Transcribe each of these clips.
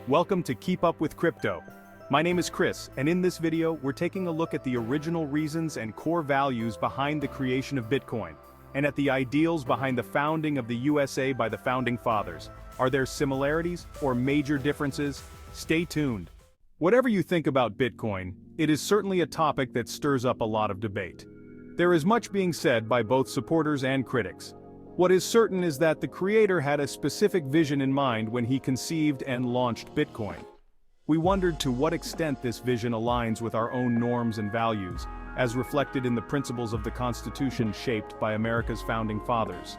Welcome to Keep Up with Crypto. My name is Chris, and in this video, we're taking a look at the original reasons and core values behind the creation of Bitcoin, and at the ideals behind the founding of the USA by the Founding Fathers. Are there similarities or major differences? Stay tuned. Whatever you think about Bitcoin, it is certainly a topic that stirs up a lot of debate. There is much being said by both supporters and critics. What is certain is that the creator had a specific vision in mind when he conceived and launched Bitcoin. We wondered to what extent this vision aligns with our own norms and values, as reflected in the principles of the Constitution shaped by America's founding fathers.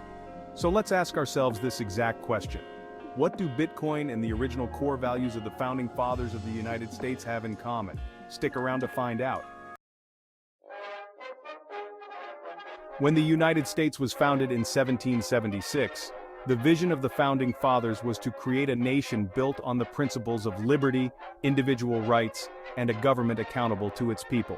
So let's ask ourselves this exact question. What do Bitcoin and the original core values of the founding fathers of the United States have in common? Stick around to find out. When the United States was founded in 1776, the vision of the Founding Fathers was to create a nation built on the principles of liberty, individual rights, and a government accountable to its people.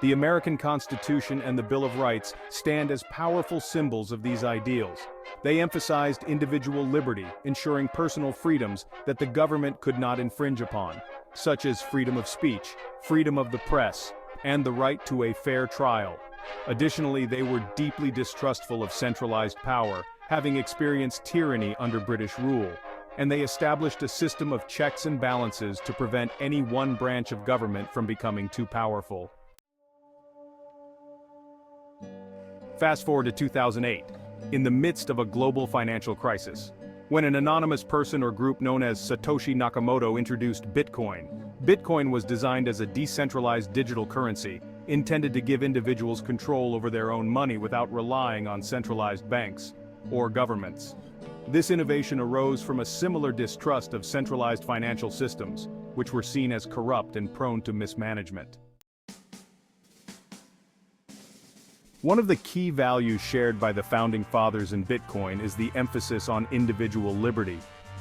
The American Constitution and the Bill of Rights stand as powerful symbols of these ideals. They emphasized individual liberty, ensuring personal freedoms that the government could not infringe upon, such as freedom of speech, freedom of the press, and the right to a fair trial. Additionally, they were deeply distrustful of centralized power, having experienced tyranny under British rule, and they established a system of checks and balances to prevent any one branch of government from becoming too powerful. Fast forward to 2008, in the midst of a global financial crisis, when an anonymous person or group known as Satoshi Nakamoto introduced Bitcoin. Bitcoin was designed as a decentralized digital currency, intended to give individuals control over their own money without relying on centralized banks or governments. This innovation arose from a similar distrust of centralized financial systems, which were seen as corrupt and prone to mismanagement. One of the key values shared by the Founding Fathers in Bitcoin is the emphasis on individual liberty.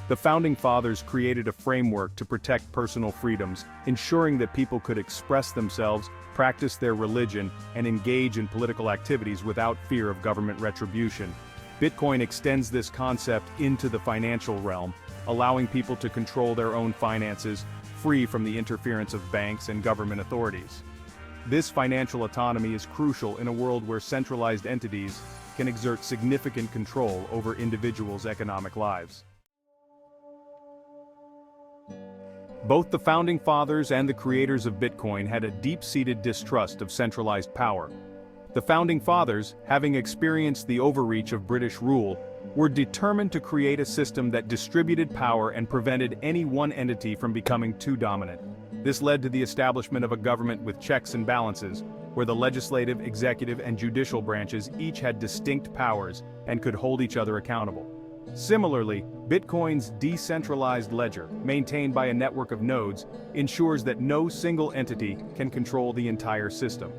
The Founding Fathers created a framework to protect personal freedoms, ensuring that people could express themselves, practice their religion, and engage in political activities without fear of government retribution. Bitcoin extends this concept into the financial realm, allowing people to control their own finances, free from the interference of banks and government authorities. This financial autonomy is crucial in a world where centralized entities can exert significant control over individuals' economic lives. Both the Founding Fathers and the creators of Bitcoin had a deep-seated distrust of centralized power. The Founding Fathers, having experienced the overreach of British rule, were determined to create a system that distributed power and prevented any one entity from becoming too dominant. This led to the establishment of a government with checks and balances, where the legislative, executive, and judicial branches each had distinct powers and could hold each other accountable. Similarly, Bitcoin's decentralized ledger, maintained by a network of nodes, ensures that no single entity can control the entire system.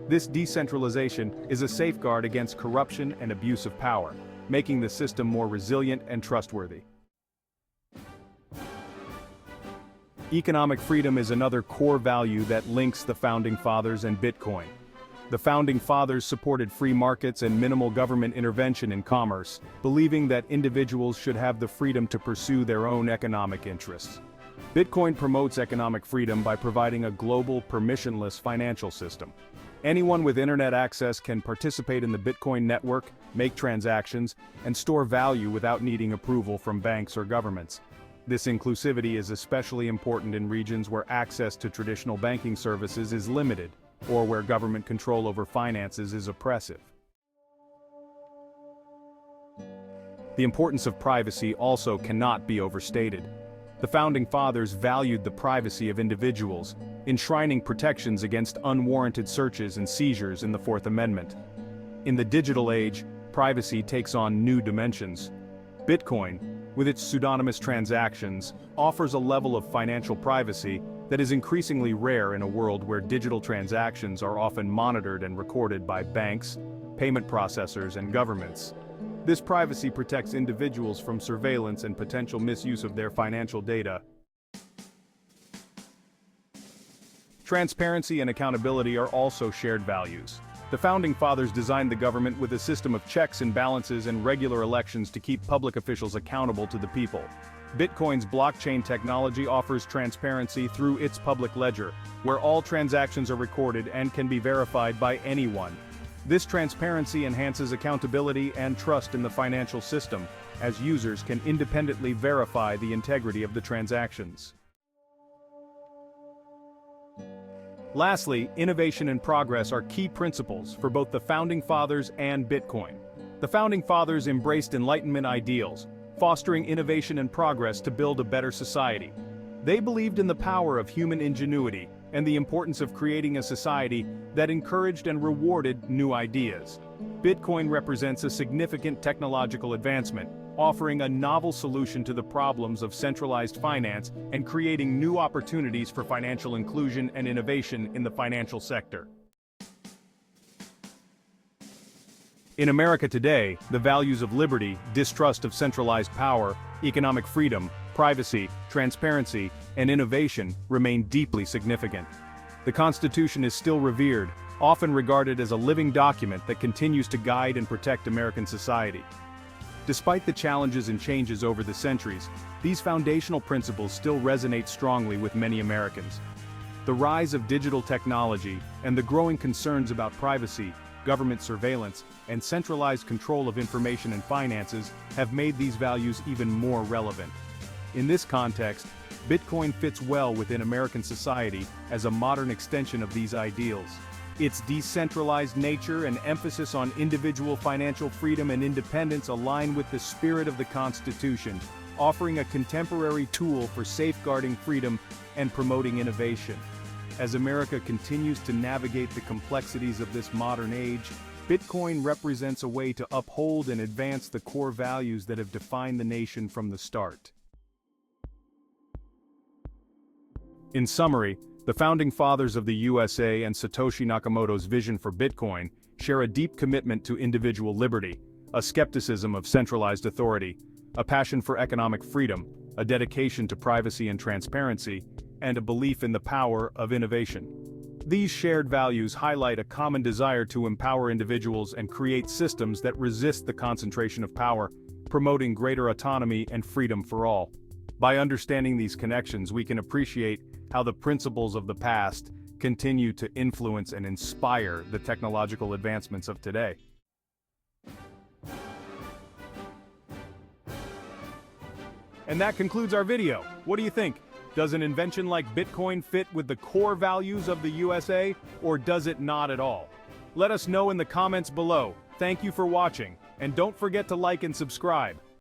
This decentralization is a safeguard against corruption and abuse of power, making the system more resilient and trustworthy. Economic freedom is another core value that links the Founding Fathers and Bitcoin. The Founding Fathers supported free markets and minimal government intervention in commerce, believing that individuals should have the freedom to pursue their own economic interests. Bitcoin promotes economic freedom by providing a global, permissionless financial system. Anyone with internet access can participate in the Bitcoin network, make transactions, and store value without needing approval from banks or governments. This inclusivity is especially important in regions where access to traditional banking services is limited, or where government control over finances is oppressive. The importance of privacy also cannot be overstated. The Founding Fathers valued the privacy of individuals, enshrining protections against unwarranted searches and seizures in the Fourth Amendment. In the digital age, privacy takes on new dimensions. Bitcoin, with its pseudonymous transactions, offers a level of financial privacy that is increasingly rare in a world where digital transactions are often monitored and recorded by banks, payment processors, and governments. This privacy protects individuals from surveillance and potential misuse of their financial data. Transparency and accountability are also shared values. The Founding Fathers designed the government with a system of checks and balances and regular elections to keep public officials accountable to the people. Bitcoin's blockchain technology offers transparency through its public ledger, where all transactions are recorded and can be verified by anyone. This transparency enhances accountability and trust in the financial system, as users can independently verify the integrity of the transactions. Lastly, innovation and progress are key principles for both the Founding Fathers and Bitcoin. The Founding Fathers embraced Enlightenment ideals, fostering innovation and progress to build a better society. They believed in the power of human ingenuity and the importance of creating a society that encouraged and rewarded new ideas. Bitcoin represents a significant technological advancement, offering a novel solution to the problems of centralized finance and creating new opportunities for financial inclusion and innovation in the financial sector. In America today, the values of liberty, distrust of centralized power, economic freedom, privacy, transparency, and innovation remain deeply significant. The Constitution is still revered, often regarded as a living document that continues to guide and protect American society. Despite the challenges and changes over the centuries, these foundational principles still resonate strongly with many Americans. The rise of digital technology and the growing concerns about privacy, government surveillance, and centralized control of information and finances have made these values even more relevant. In this context, Bitcoin fits well within American society as a modern extension of these ideals. Its decentralized nature and emphasis on individual financial freedom and independence align with the spirit of the Constitution, offering a contemporary tool for safeguarding freedom and promoting innovation. As America continues to navigate the complexities of this modern age, Bitcoin represents a way to uphold and advance the core values that have defined the nation from the start. In summary, the Founding Fathers of the USA and Satoshi Nakamoto's vision for Bitcoin share a deep commitment to individual liberty, a skepticism of centralized authority, a passion for economic freedom, a dedication to privacy and transparency, and a belief in the power of innovation. These shared values highlight a common desire to empower individuals and create systems that resist the concentration of power, promoting greater autonomy and freedom for all. By understanding these connections, we can appreciate how the principles of the past continue to influence and inspire the technological advancements of today. And that concludes our video. What do you think? Does an invention like Bitcoin fit with the core values of the USA, or does it not at all? Let us know in the comments below. Thank you for watching, and don't forget to like and subscribe.